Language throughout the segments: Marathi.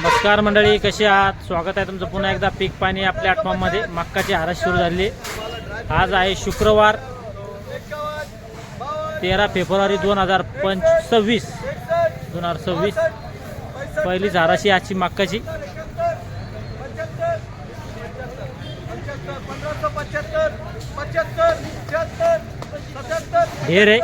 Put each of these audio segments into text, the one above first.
नमस्कार मंडळी, कशी आहात? स्वागत आहे तुमचं पुन्हा एकदा पीक पाणी आपल्या प्लॅटफॉर्ममध्ये. मक्काची हरास सुरू झाली. आज आहे शुक्रवार 13 फेब्रुवारी 2026. पहिलीच हराशी आजची मक्काची. ढेर आहे.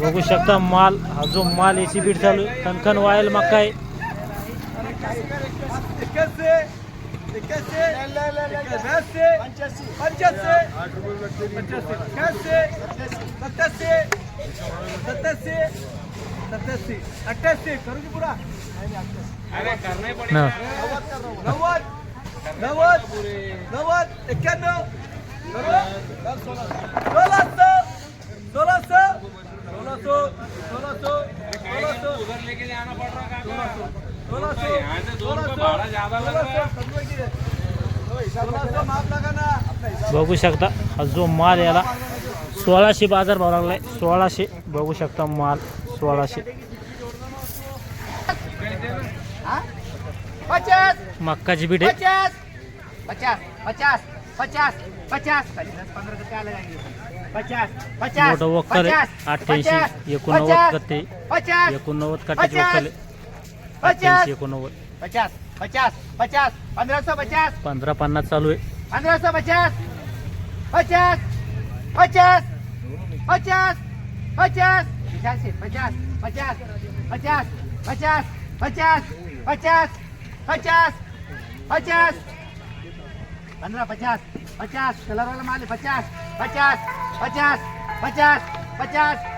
बघू शकता माल, हा जो माल याची बीट चालू आहे. खनखन वायल मक्का आहे. बघू शकता हा जो माल याला 1600 बाजार भाव लागलाय. 1600 बघू शकता माल 1600. मक्काची बीट आहे. 50 मोठं वक्कल आहे. 88 89 कट्टे 89 कट्ट्याची वक्कल आहे. 88 89 1550 चालू आहे. 1550 कलर वाला माल 50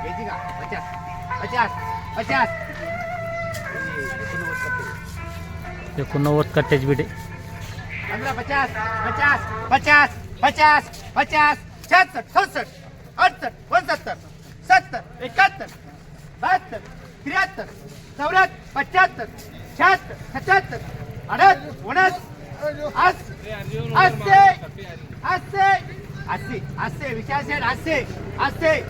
घ्यायची का? 50 89 कट्ट्याची बीट आहे. 50 66 67 68 69 70 71 72 73 74 75 76 77 88 80 विशाल सेठ 80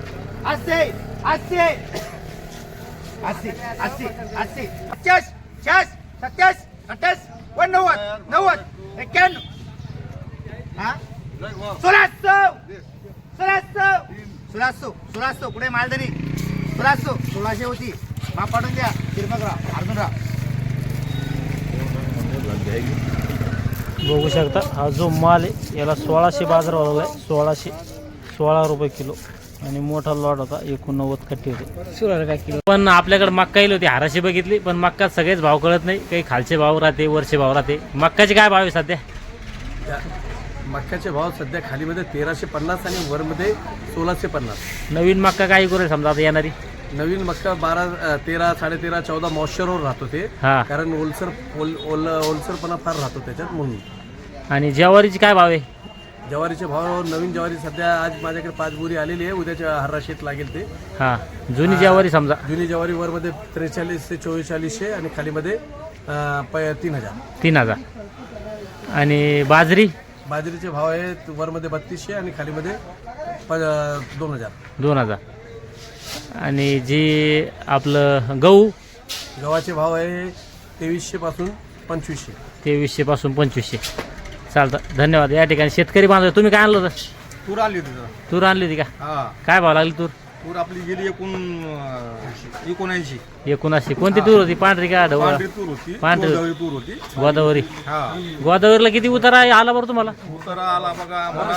50 60 70 28 90 91 1600 पुढे मालदरी 1600 होती. माप पाडून द्या. तिरमगराव अर्जुनराव बघू शकता हा जो माल आहे याला 1600 बाजार भाव लागलाय. 16 रुपये किलो. आणि मोठा लॉट होता. 89 कट्टे होते. 16 काय किलो. पण आपल्याकडे मक्का येईल होती, हराशी बघितली. पण मक्का सगळेच भाव कळत नाही. काही खालचे भाव राहते, वरचे भाव राहते. मक्काचे काय भाव आहे सध्या? मक्याचे भाव सध्या खालीमध्ये 1350 आणि वरमध्ये 1650. नवीन मक्का काही करेल समजा आता येणारी? नवीन मक्का 12 13 13.5 14 मॉइश्चरवर राहतो ते. हा. कारण ओलसरपणा फार राहतो त्याच्यात म्हणून. आणि ज्वारीची काय भाव आहे? ज्वारीचे भाव नवीन ज्वारी सध्या आज माझ्याकडे 5 बोरी आलेली आहे. उद्याच्या हराशीत लागेल ते. हा. जुनी ज्वारी समजा? जुनी ज्वारी वरमध्ये 43 ते 4400 आणि खालीमध्ये 3000. आणि बाजरी? बाजरीचे भाव आहेत वरमध्ये 3200 आणि खालीमध्ये 2000. आणि जी आपलं गव्हाचे भाव आहे 2300 पासून 2500. 2300 पासून 2500. चालतं, धन्यवाद. या ठिकाणी शेतकरी बांधव, तुम्ही काय आणलं होतं? तूर आणली होती. तूर आणली होती का? हा, काय भाव लागली तूर? तूर आपली गेली 79. 79. कोणती तूर होती? पांढरी का ढवळा? पांढरी तूर होती. पांढरी तूर होती. गोदावरी. हा, गोदावरीला किती उतारा आला बरं तुम्हाला? उतारा आला बघा आम्हाला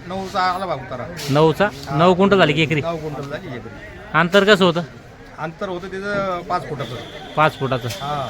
9चा आला बघा उतारा. 9चा. 9 क्विंटल झाली की एकरी? 9 क्विंटल झाली एकरी. अंतर कसं होतं? अंतर होतं त्याचं 5 फुटाचं. 5 फुटाचं. हा,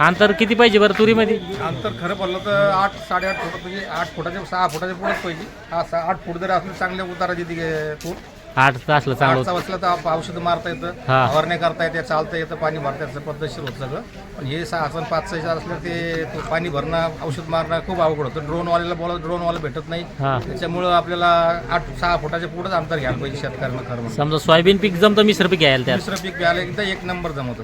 अंतर किती पाहिजे बरं तुरीमध्ये? अंतर खरं पडलं तर 8 साडेआठ फुट म्हणजे 8 फुटाच्या 6 फुटाच्या पुढेच पाहिजे. हा 8 फूट जर असलं चांगल्या उताराची ती तूर 8 असलं चांगलं आठचा होतं. बसला तर औषध मारता येतं, हा. फवारणी करता येते, चालता येतं, पाणी भरता येतं, पद्धतशीर होतं सगळं. पण हे 6 आणि 5 असलं ते पाणी भरणं, औषध मारणं खूप अवघड होतं. ड्रोनवाल्याला बोला, ड्रोनवाला भेटत नाही. हा. त्याच्यामुळं आपल्याला 8-6 फुटाच्या पुढेच अंतर घ्यायला पाहिजे शेतकऱ्यांना खरं म्हणजे. समजा सोयाबीन पीक जमतं मिश्र पीक घ्यायला त्यात. दुसरं पीक घ्यायला एकदा एक नंबर जमवतं.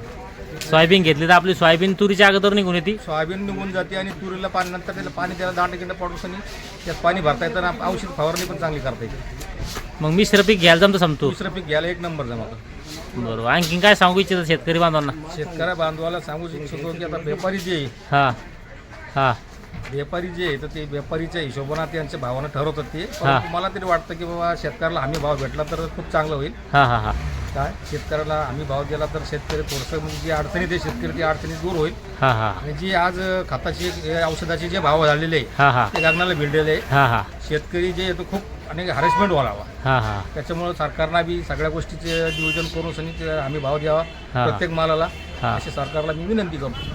सोयाबीन घेतली तर आपली सोयाबीन तुरीच्या अगोदर निघून येते. सोयाबीन निघून जाते आणि तुरीला पाणी नंतर त्याला पाणी द्यायला दांडकींड पाडून त्यात पाणी भरता येतं आणि औषध फवारणी पण चांगली करता येते. मग मिश्र पीक घ्यायला जमतं समतो. दुसरं पीक घ्यायला एक नंबर जमवतं. बरोबर. आणखीन काय सांगू इच्छितं शेतकरी बांधवांना? शेतकऱ्या बांधवाला सांगू इच्छितो की आता व्यापारी जे आहे, हा हा व्यापारी जे आहे तर ते व्यापारीच्या हिशोबाने त्यांच्या भावानं ठरवतात ते. हा. परंतु मला तरी वाटतं की बाबा शेतकऱ्याला हमी भाव भेटला तर खूप चांगलं होईल. हा हा हा काय शेतकऱ्याला हमी भाव दिला तर शेतकरी थोडंसं म्हणजे जी अडचणी ते शेतकरी ती अडचणी दूर होईल. हा हा आणि जी आज खताची औषधाचे जे भाव झालेले आहे हा हा ते गगनाला भिडलेले आहे. हा हा शेतकरी जे आहे तो खूप आणि हॅरेसमेंट व्हायला हवा. हा हा त्याच्यामुळे सरकारला बी सगळ्या गोष्टीचे नियोजन करून सनी हमी भाव द्यावा हा. प्रत्येक मालाला. हा. अशी सरकारला मी विनंती करतो.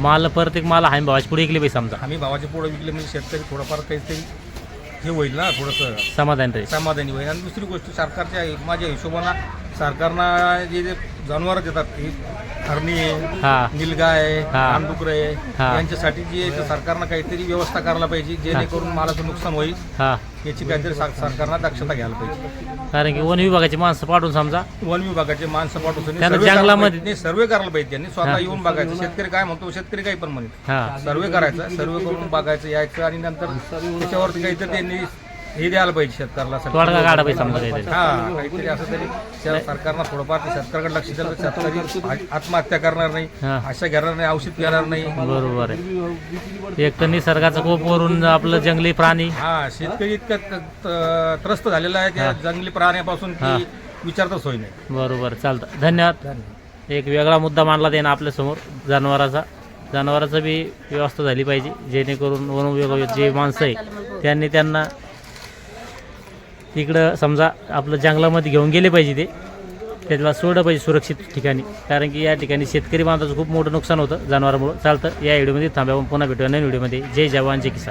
माल प्रत्येक माल हमी भावाची पुढे गेली पाहिजे समजा. हमी भावाचे पुढे विकले म्हणजे शेतकरी थोडंफार काहीतरी हे होईल ना, थोडंसं समाधान राहील. समाधानी होईल. आणि दुसरी गोष्ट सरकारच्या माझ्या हिशोबानं सरकारनं जे जनावरं देतात ही हरणी आहे, हा निलगाय, हा. रानडुकरं आहे, हा. यांच्यासाठी जी आहे ते सरकारनं काहीतरी व्यवस्था करायला पाहिजे जेणेकरून मालाचं नुकसान होईल. हा याची काहीतरी सरकारनं दक्षता घ्यायला पाहिजे. कारण की वन विभागाची माणसं पाठवून समजा. वन विभागाचे माणसं पाठवून त्यांना जंगलामध्ये- सर्वे करायला पाहिजे. त्यांनी हा. स्वतः येऊन बघायचं. शेतकरी काय म्हणतो, शेतकरी काही पण म्हणत हा सर्वे करायचा, सर्वे करून बघायचं, यायचं आणि नंतर त्याच्यावरती काहीतरी त्यांनी हे द्यायला पाहिजे शेतकऱ्याला. तोडगा काढा पाहिजे समजा काहीतरी. हा काहीतरी असं तरी सरकारनं थोडंफार ते शेतकऱ्याकडे लक्ष दिलं तर शेतकरी आत्महत्या करणार नाही, हा. अशा घेणार नाही, औषध घेणार नाही. बरोबर आहे. एक तर निसर्गाचा कोप वरून आपलं जंगली प्राणी. हा शेतकरी इतकं त्रस्त झालेला आहे त्या जंगली प्राण्यापासून हा. की विचारताच होई नाही. बरोबर चालतं. धन्यवाद. एक वेगळा मुद्दा मांडला त्यानं आपल्यासमोर जनावराचं बी व्यवस्था झाली पाहिजे जेणेकरून वन विभाग जे माणसं आहे त्यांना इकडं समजा आपलं जंगलामध्ये घेऊन गेले पाहिजे. ते त्याला सोडलं पाहिजे सुरक्षित ठिकाणी. कारण की या ठिकाणी शेतकरी बांधवाचं खूप मोठं नुकसान होतं जनावरांमुळं. चालतं. या व्हिडिओमध्ये थांबा. पुन्हा भेटूया नवीन व्हिडिओमध्ये. जय जवान जय किसान.